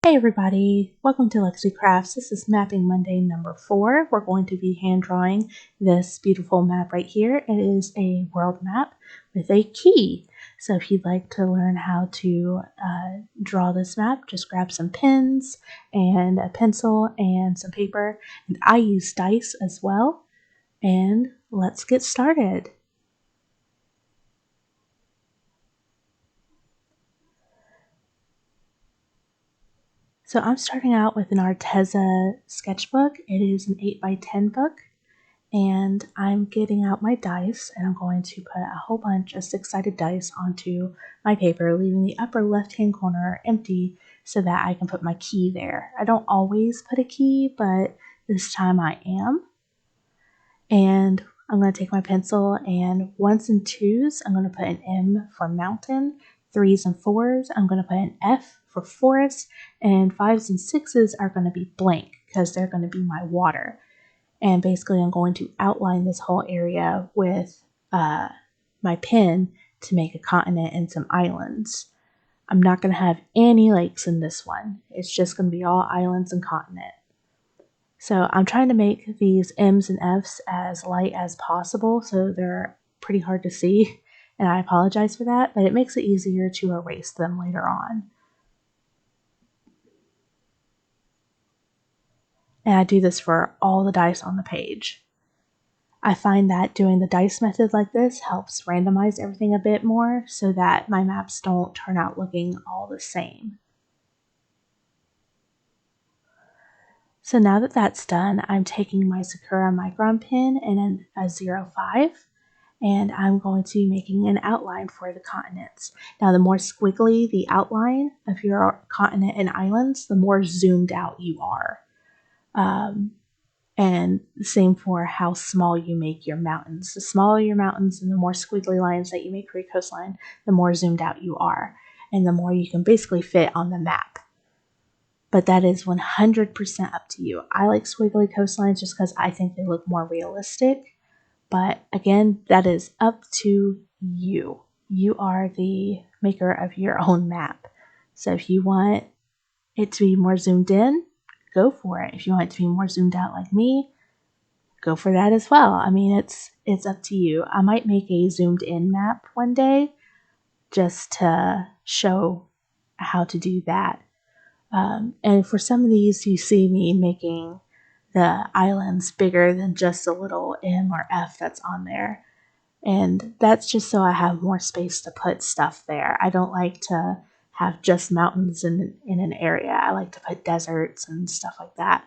Hey everybody, welcome to LexsyCrafts. This is Mapping Monday number 4. We're going to be hand drawing this beautiful map right here. It is a world map with a key. So if you'd like to learn how to draw this map, just grab some pens and a pencil and some paper. And I use dice as well. And let's get started. So I'm starting out with an Arteza sketchbook. It is an 8x10 book, and I'm getting out my dice, and I'm going to put a whole bunch of 6-sided dice onto my paper, leaving the upper left-hand corner empty so that I can put my key there. I don't always put a key, but this time I am. And I'm going to take my pencil, and 1s and 2s, I'm going to put an M for mountain. 3s and 4s, I'm going to put an F for forest, and 5s and 6s are going to be blank because they're going to be my water. And basically I'm going to outline this whole area with my pen to make a continent and some islands. I'm not going to have any lakes in this one. It's just going to be all islands and continent. So I'm trying to make these M's and F's as light as possible so they're pretty hard to see. And I apologize for that, but it makes it easier to erase them later on. And I do this for all the dice on the page. I find that doing the dice method like this helps randomize everything a bit more so that my maps don't turn out looking all the same. So now that that's done, I'm taking my Sakura Micron pen and a 05, and I'm going to be making an outline for the continents. Now, the more squiggly the outline of your continent and islands, the more zoomed out you are. And the same for how small you make your mountains. The smaller your mountains and the more squiggly lines that you make for your coastline, the more zoomed out you are, and the more you can basically fit on the map. But that is 100% up to you. I like squiggly coastlines just because I think they look more realistic. But again, that is up to you. You are the maker of your own map. So if you want it to be more zoomed in, go for it. If you want it to be more zoomed out like me, go for that as well. I mean, it's up to you. I might make a zoomed in map one day just to show how to do that. And for some of these, you see me making the islands bigger than just a little M or F that's on there. And that's just so I have more space to put stuff there. I don't like to have just mountains in an area. I like to put deserts and stuff like that.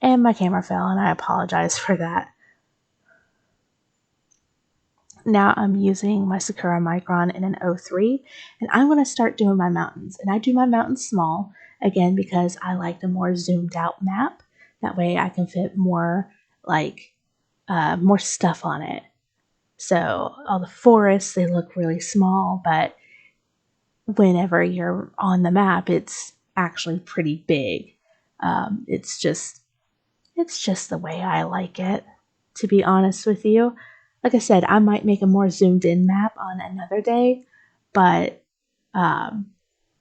And my camera fell, and I apologize for that. Now I'm using my Sakura Micron in an 03, and I'm going to start doing my mountains. And I do my mountains small, again, because I like the more zoomed out map. That way I can fit more, more stuff on it. So all the forests, they look really small, but whenever you're on the map, it's actually pretty big. It's just the way I like it, to be honest with you. Like I said, I might make a more zoomed in map on another day, but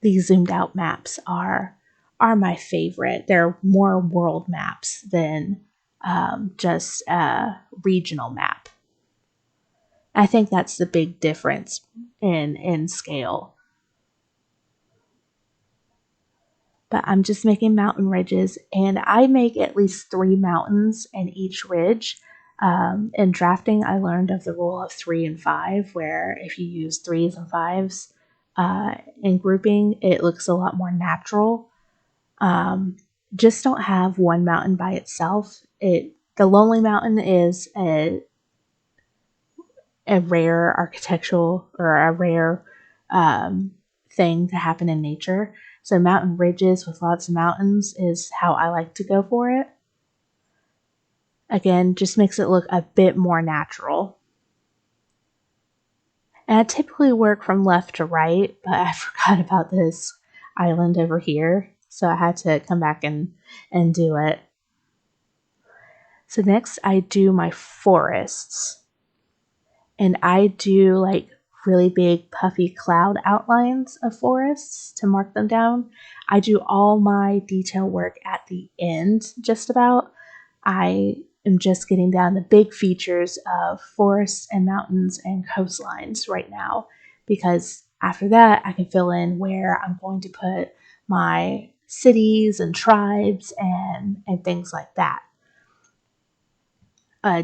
these zoomed out maps are my favorite. They're more world maps than just a regional map. I think that's the big difference in scale. But I'm just making mountain ridges, and I make at least 3 mountains in each ridge. In drafting, I learned of the rule of 3 and 5, where if you use 3s and 5s in grouping, it looks a lot more natural. Just don't have one mountain by itself. The Lonely Mountain is a rare architectural or a rare thing to happen in nature. So mountain ridges with lots of mountains is how I like to go for it. Again, just makes it look a bit more natural. And I typically work from left to right, but I forgot about this island over here, so I had to come back and do it. So next I do my forests. And I do like really big puffy cloud outlines of forests to mark them down. I do all my detail work at the end, just about. I am just getting down the big features of forests and mountains and coastlines right now, because after that I can fill in where I'm going to put my cities and tribes and things like that,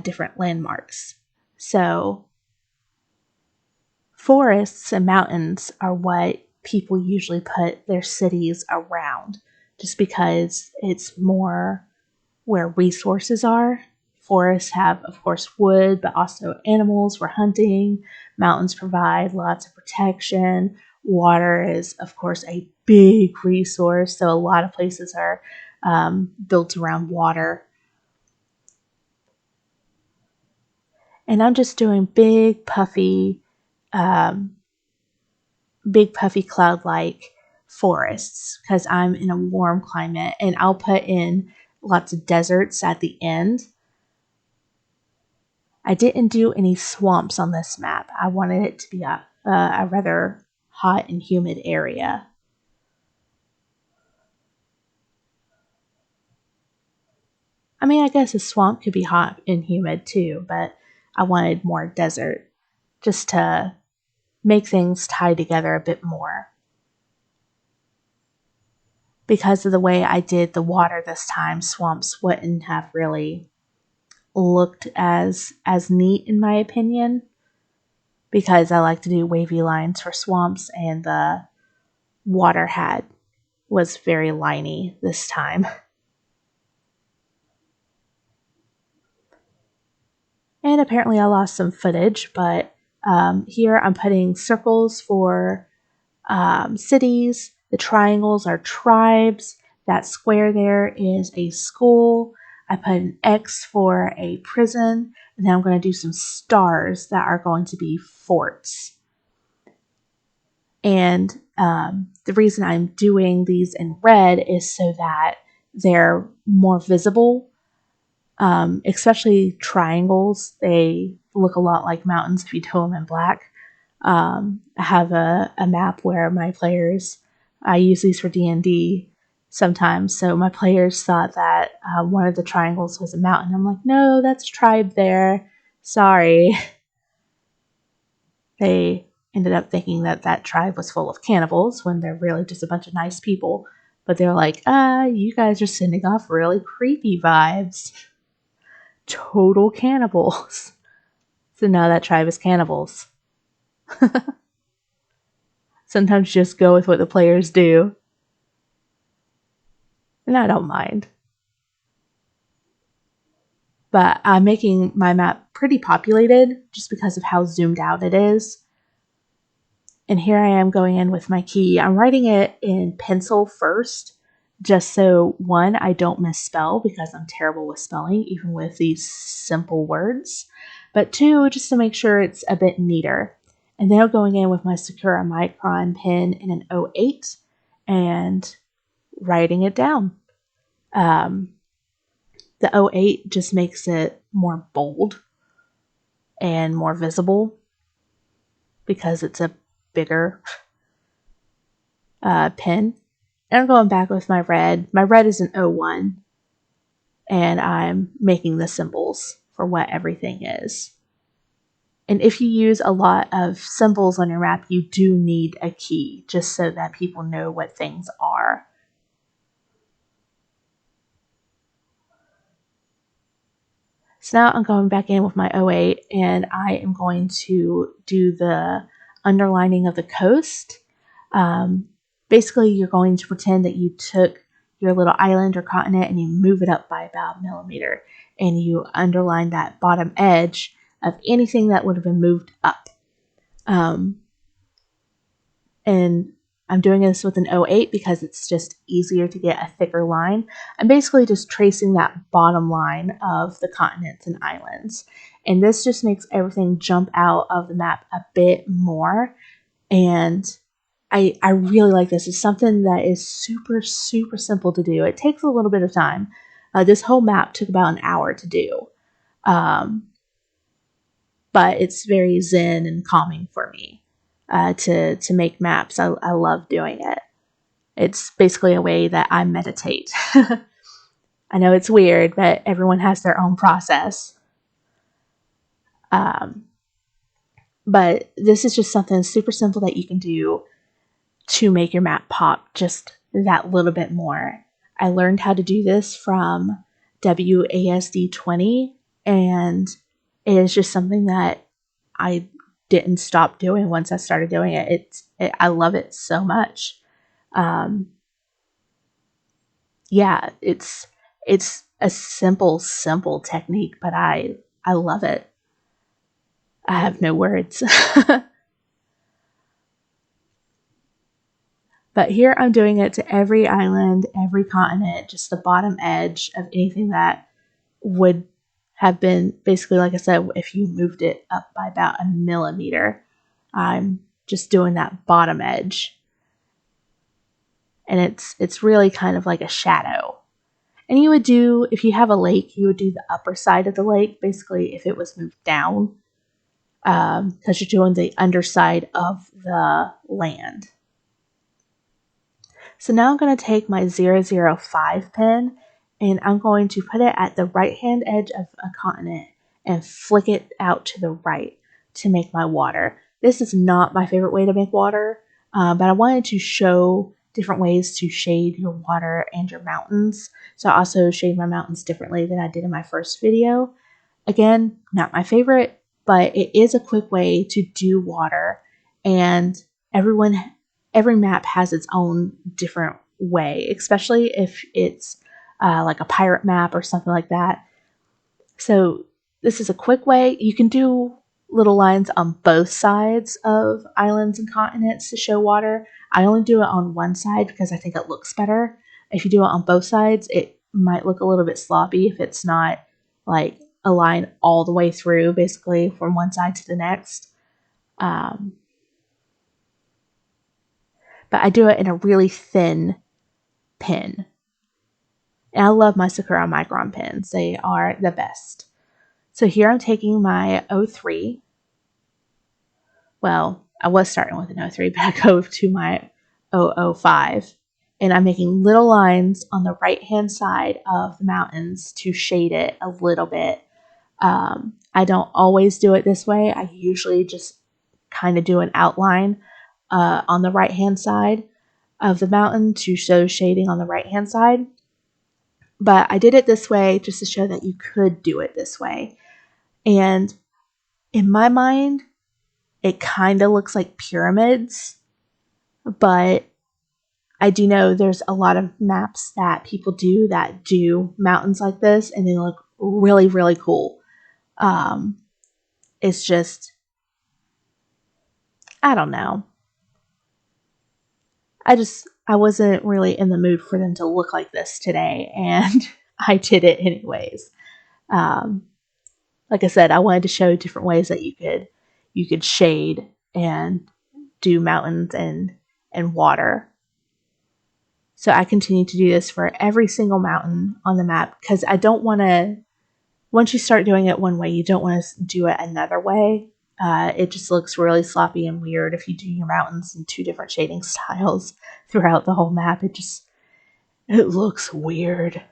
different landmarks. So forests and mountains are what people usually put their cities around, just because it's more where resources are. Forests have, of course, wood, but also animals for hunting. Mountains provide lots of protection. Water is, of course, a big resource, so a lot of places are built around water. And I'm just doing um, big puffy cloud-like forests because I'm in a warm climate, and I'll put in lots of deserts at the end. I didn't do any swamps on this map. I wanted it to be a rather hot and humid area. I mean, I guess a swamp could be hot and humid too, but I wanted more desert just to make things tie together a bit more. Because of the way I did the water this time, swamps wouldn't have really looked as neat in my opinion, because I like to do wavy lines for swamps, and the water was very liney this time. And apparently I lost some footage, but here I'm putting circles for cities. The triangles are tribes. That square there is a school. I put an X for a prison. And then I'm going to do some stars that are going to be forts. And the reason I'm doing these in red is so that they're more visible. Especially triangles, they look a lot like mountains if you do them in black. I have a map where my players, I use these for D&D sometimes, so my players thought that one of the triangles was a mountain. I'm like, no, that's a tribe there. Sorry. They ended up thinking that that tribe was full of cannibals when they're really just a bunch of nice people. But they're like, you guys are sending off really creepy vibes. Total cannibals. So now that tribe is cannibals. Sometimes just go with what the players do. And I don't mind. But I'm making my map pretty populated just because of how zoomed out it is. And here I am going in with my key. I'm writing it in pencil first, just so, one, I don't misspell because I'm terrible with spelling, even with these simple words. But two, just to make sure it's a bit neater. And then I'm going in with my Sakura Micron pen in an 08 and writing it down. The 08 just makes it more bold and more visible because it's a bigger pen. And I'm going back with my red. My red is an 01, and I'm making the symbols for what everything is. And if you use a lot of symbols on your map, you do need a key just so that people know what things are. So now I'm going back in with my 08, and I am going to do the underlining of the coast. Basically, you're going to pretend that you took your little island or continent and you move it up by about a millimeter, and you underline that bottom edge of anything that would have been moved up. And I'm doing this with an 08 because it's just easier to get a thicker line. I'm basically just tracing that bottom line of the continents and islands. And this just makes everything jump out of the map a bit more. And I really like this. It's something that is super, super simple to do. It takes a little bit of time. This whole map took about an hour to do. But it's very zen and calming for me. to make maps. I love doing it. It's basically a way that I meditate. I know it's weird, but everyone has their own process. But this is just something super simple that you can do to make your map pop just that little bit more. I learned how to do this from WASD 20, and it is just something that I didn't stop doing once I started doing it. I love it so much. Yeah, it's a simple technique, but I love it. I have no words. But here I'm doing it to every island, every continent, just the bottom edge of anything that would have been basically, like I said, if you moved it up by about a millimeter. I'm just doing that bottom edge. And it's really kind of like a shadow. And you would do, if you have a lake, you would do the upper side of the lake, basically if it was moved down, because you're doing the underside of the land. So now I'm going to take my 005 pen and I'm going to put it at the right hand edge of a continent and flick it out to the right to make my water. This is not my favorite way to make water, but I wanted to show different ways to shade your water and your mountains. So I also shade my mountains differently than I did in my first video. Again, not my favorite, but it is a quick way to do water, and every map has its own different way, especially if it's like a pirate map or something like that. So this is a quick way. You can do little lines on both sides of islands and continents to show water. I only do it on one side because I think it looks better. If you do it on both sides, it might look a little bit sloppy if it's not like a line all the way through, basically from one side to the next. But I do it in a really thin pen. And I love my Sakura Micron pens. They are the best. So here I'm taking my 03. Well, I was starting with an 03, but I go to my 005. And I'm making little lines on the right-hand side of the mountains to shade it a little bit. I don't always do it this way. I usually just kind of do an outline on the right-hand side of the mountain to show shading on the right-hand side. But I did it this way just to show that you could do it this way. And in my mind, it kind of looks like pyramids, but I do know there's a lot of maps that people do that do mountains like this, and they look really, really cool. It's just, I don't know. I wasn't really in the mood for them to look like this today, and I did it anyways. Like I said, I wanted to show different ways that you could shade and do mountains and water. So I continue to do this for every single mountain on the map because I don't want to, once you start doing it one way, you don't want to do it another way. It just looks really sloppy and weird if you do your mountains in two different shading styles throughout the whole map. It looks weird.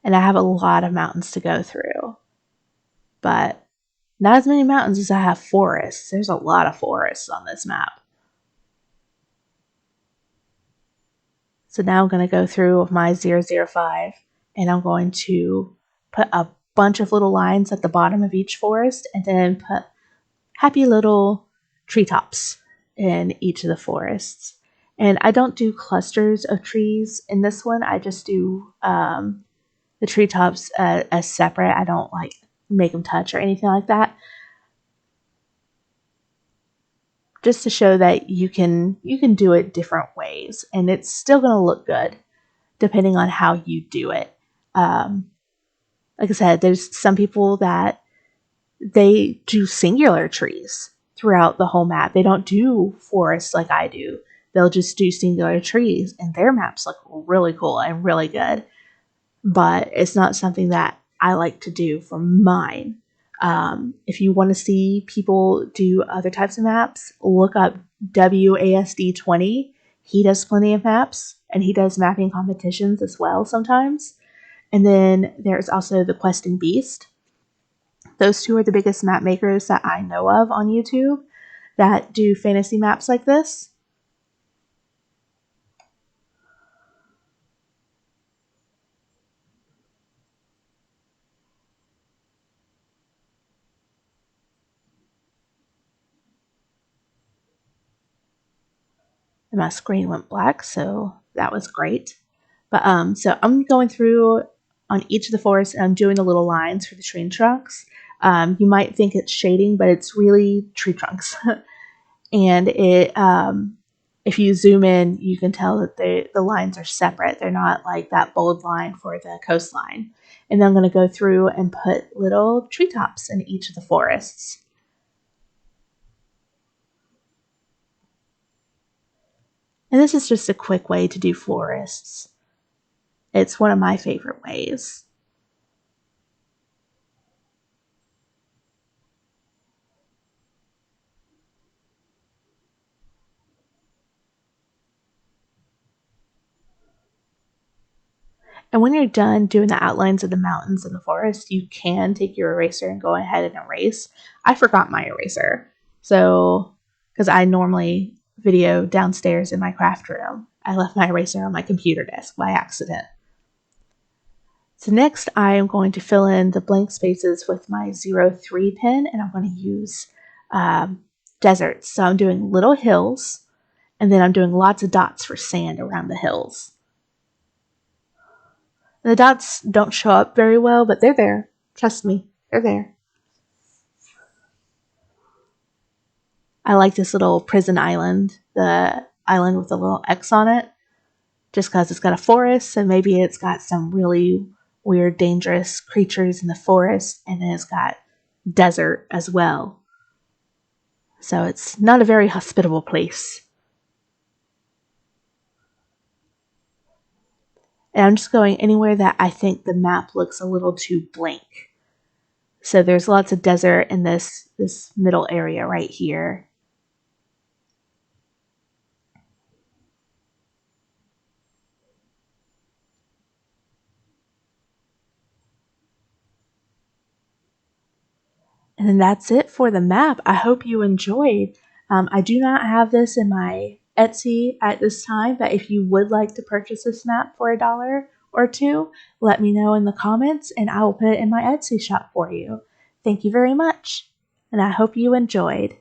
And I have a lot of mountains to go through, but not as many mountains as I have forests. There's a lot of forests on this map. So now I'm going to go through with my 005 and I'm going to put a bunch of little lines at the bottom of each forest and then put happy little treetops in each of the forests. And I don't do clusters of trees in this one. I just do the treetops as separate. I don't like make them touch or anything like that. Just to show that you can do it different ways, and it's still going to look good depending on how you do it. Like I said, there's some people that they do singular trees throughout the whole map. They don't do forests like I do. They'll just do singular trees, and their maps look really cool and really good. But it's not something that I like to do for mine. If you want to see people do other types of maps, look up WASD20. He does plenty of maps, and he does mapping competitions as well sometimes. And then there's also the Questing Beast. Those two are the biggest map makers that I know of on YouTube that do fantasy maps like this. And my screen went black, so that was great. But so I'm going through on each of the forests, and I'm doing the little lines for the tree trunks. You might think it's shading, but it's really tree trunks. And it, if you zoom in, you can tell that the lines are separate. They're not like that bold line for the coastline. And then I'm going to go through and put little treetops in each of the forests. And this is just a quick way to do forests. It's one of my favorite ways. And when you're done doing the outlines of the mountains and the forest, you can take your eraser and go ahead and erase. I forgot my eraser. So, because I normally video downstairs in my craft room, I left my eraser on my computer desk by accident. So next I am going to fill in the blank spaces with my 03 pen, and I'm going to use deserts. So I'm doing little hills, and then I'm doing lots of dots for sand around the hills. The dots don't show up very well, but they're there. Trust me, they're there. I like this little prison island, the island with a little X on it, just because it's got a forest, and maybe it's got some really weird, dangerous creatures in the forest, and then it's got desert as well. So it's not a very hospitable place. And I'm just going anywhere that I think the map looks a little too blank. So there's lots of desert in this middle area right here. And then that's it for the map. I hope you enjoyed. I do not have this in my Etsy at this time, but if you would like to purchase this map for $1 or $2, let me know in the comments and I will put it in my Etsy shop for you. Thank you very much, and I hope you enjoyed.